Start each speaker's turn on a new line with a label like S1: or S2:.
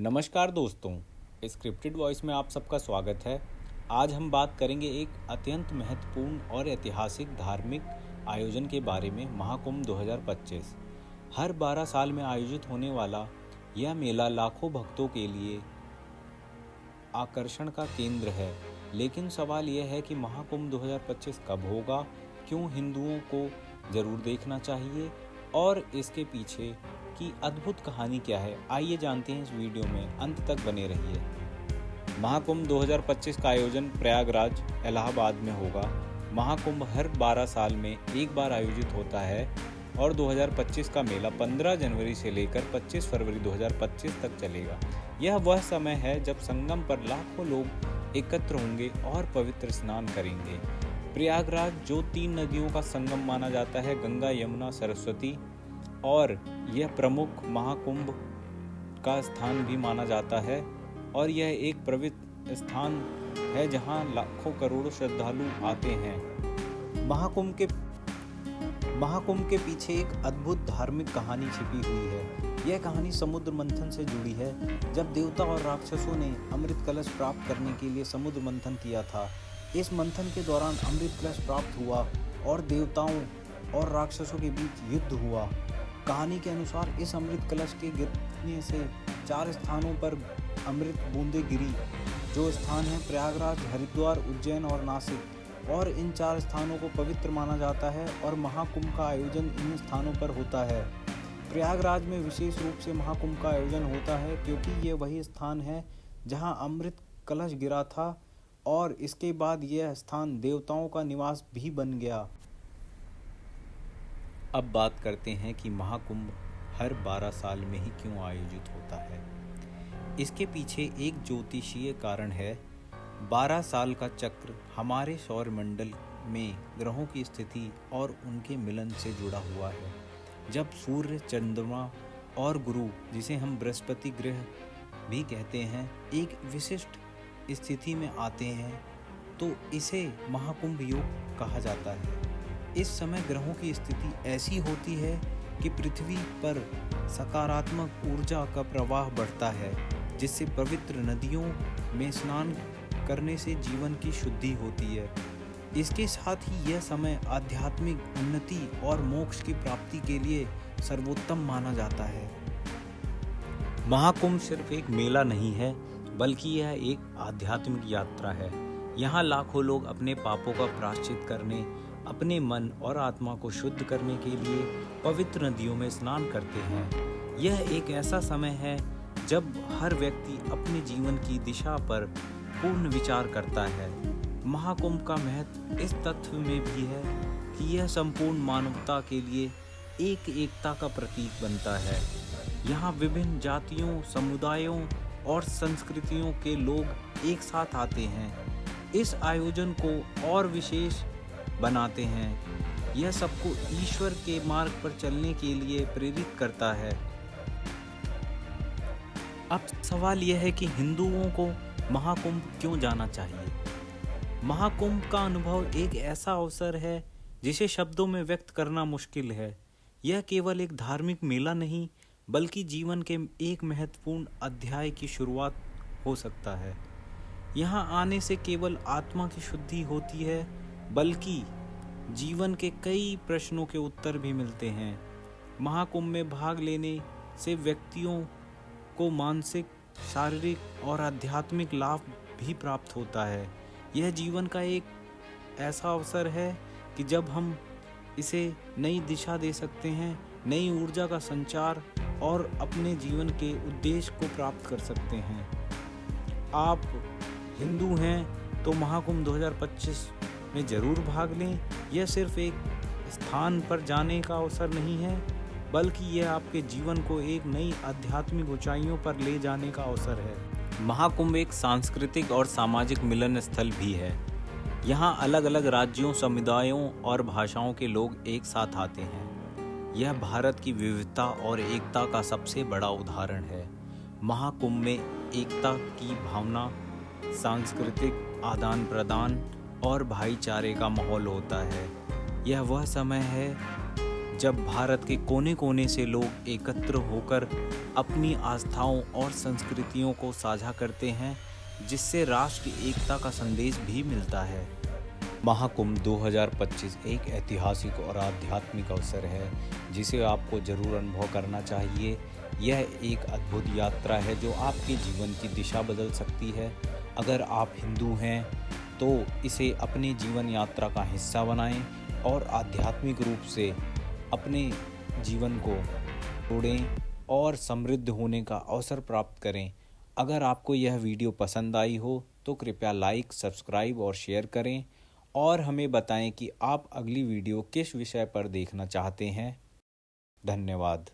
S1: नमस्कार दोस्तों, scripted voice में आप सबका स्वागत है। आज हम बात करेंगे एक अत्यंत महत्वपूर्ण और ऐतिहासिक धार्मिक आयोजन के बारे में, महाकुंभ 2025। हर 12 साल में आयोजित होने वाला यह मेला लाखों भक्तों के लिए आकर्षण का केंद्र है। लेकिन सवाल यह है कि महाकुंभ 2025 कब होगा, क्यों हिंदुओं को ज़रूर देखना चाहिए और इसके पीछे की अद्भुत कहानी क्या है। आइए जानते हैं इस वीडियो में, अंत तक बने रहिए। महाकुंभ 2025 का आयोजन प्रयागराज, इलाहाबाद में होगा। महाकुंभ हर 12 साल में एक बार आयोजित होता है और 2025 का मेला 15 जनवरी से लेकर 25 फरवरी 2025 तक चलेगा। यह वह समय है जब संगम पर लाखों लोग एकत्र होंगे और पवित्र स्नान करेंगे। प्रयागराज, जो 3 नदियों का संगम माना जाता है, गंगा, यमुना, सरस्वती, और यह प्रमुख महाकुंभ का स्थान भी माना जाता है और यह एक पवित्र स्थान है जहां लाखों करोड़ों श्रद्धालु आते हैं। महाकुंभ के पीछे एक अद्भुत धार्मिक कहानी छिपी हुई है। यह कहानी समुद्र मंथन से जुड़ी है। जब देवता और राक्षसों ने अमृत कलश प्राप्त करने के लिए समुद्र मंथन किया था, इस मंथन के दौरान अमृत कलश प्राप्त हुआ और देवताओं और राक्षसों के बीच युद्ध हुआ। कहानी के अनुसार इस अमृत कलश के गिरने से 4 स्थानों पर अमृत बूंदें गिरी, जो स्थान है प्रयागराज, हरिद्वार, उज्जैन और नासिक। और इन 4 स्थानों को पवित्र माना जाता है और महाकुंभ का आयोजन इन स्थानों पर होता है। प्रयागराज में विशेष रूप से महाकुंभ का आयोजन होता है क्योंकि ये वही स्थान है जहां अमृत कलश गिरा था और इसके बाद यह स्थान देवताओं का निवास भी बन गया। अब बात करते हैं कि महाकुंभ हर 12 साल में ही क्यों आयोजित होता है। इसके पीछे एक ज्योतिषीय कारण है। 12 साल का चक्र हमारे सौरमंडल में ग्रहों की स्थिति और उनके मिलन से जुड़ा हुआ है। जब सूर्य, चंद्रमा और गुरु, जिसे हम बृहस्पति ग्रह भी कहते हैं, एक विशिष्ट स्थिति में आते हैं तो इसे महाकुंभ योग कहा जाता है। इस समय ग्रहों की स्थिति ऐसी होती है कि पृथ्वी पर सकारात्मक ऊर्जा का प्रवाह बढ़ता है, जिससे पवित्र नदियों में स्नान करने से जीवन की शुद्धि होती है। इसके साथ ही यह समय आध्यात्मिक उन्नति और मोक्ष की प्राप्ति के लिए सर्वोत्तम माना जाता है। महाकुंभ सिर्फ एक मेला नहीं है, बल्कि यह एक आध्यात्मिक यात्रा है। यहाँ लाखों लोग अपने पापों का प्रायश्चित करने, अपने मन और आत्मा को शुद्ध करने के लिए पवित्र नदियों में स्नान करते हैं। यह एक ऐसा समय है जब हर व्यक्ति अपने जीवन की दिशा पर पूर्ण विचार करता है। महाकुंभ का महत्व इस तथ्य में भी है कि यह संपूर्ण मानवता के लिए एक एकता का प्रतीक बनता है। यहाँ विभिन्न जातियों, समुदायों और संस्कृतियों के लोग एक साथ आते हैं। इस आयोजन को और विशेष बनाते हैं। यह सबको ईश्वर के मार्ग पर चलने के लिए प्रेरित करता है। अब सवाल यह है कि हिंदुओं को महाकुंभ क्यों जाना चाहिए। महाकुंभ का अनुभव एक ऐसा अवसर है जिसे शब्दों में व्यक्त करना मुश्किल है। यह केवल एक धार्मिक मेला नहीं, बल्कि जीवन के एक महत्वपूर्ण अध्याय की शुरुआत हो सकता है। यहाँ आने से केवल आत्मा की शुद्धि होती है, बल्कि जीवन के कई प्रश्नों के उत्तर भी मिलते हैं। महाकुंभ में भाग लेने से व्यक्तियों को मानसिक, शारीरिक और आध्यात्मिक लाभ भी प्राप्त होता है। यह जीवन का एक ऐसा अवसर है कि जब हम इसे नई दिशा दे सकते हैं, नई ऊर्जा का संचार और अपने जीवन के उद्देश्य को प्राप्त कर सकते हैं। आप हिंदू हैं तो महाकुंभ 2025 में ज़रूर भाग लें। यह सिर्फ एक स्थान पर जाने का अवसर नहीं है, बल्कि यह आपके जीवन को एक नई आध्यात्मिक ऊंचाइयों पर ले जाने का अवसर है। महाकुंभ एक सांस्कृतिक और सामाजिक मिलन स्थल भी है। यहाँ अलग अलग राज्यों, समुदायों और भाषाओं के लोग एक साथ आते हैं। यह भारत की विविधता और एकता का सबसे बड़ा उदाहरण है। महाकुंभ में एकता की भावना, सांस्कृतिक आदान प्रदान और भाईचारे का माहौल होता है। यह वह समय है जब भारत के कोने कोने से लोग एकत्र होकर अपनी आस्थाओं और संस्कृतियों को साझा करते हैं, जिससे राष्ट्र की एकता का संदेश भी मिलता है। महाकुंभ 2025 एक ऐतिहासिक और आध्यात्मिक अवसर है जिसे आपको जरूर अनुभव करना चाहिए। यह एक अद्भुत यात्रा है जो आपके जीवन की दिशा बदल सकती है। अगर आप हिंदू हैं तो इसे अपने जीवन यात्रा का हिस्सा बनाएं और आध्यात्मिक रूप से अपने जीवन को जोड़ें और समृद्ध होने का अवसर प्राप्त करें। अगर आपको यह वीडियो पसंद आई हो तो कृपया लाइक, सब्सक्राइब और शेयर करें और हमें बताएं कि आप अगली वीडियो किस विषय पर देखना चाहते हैं। धन्यवाद।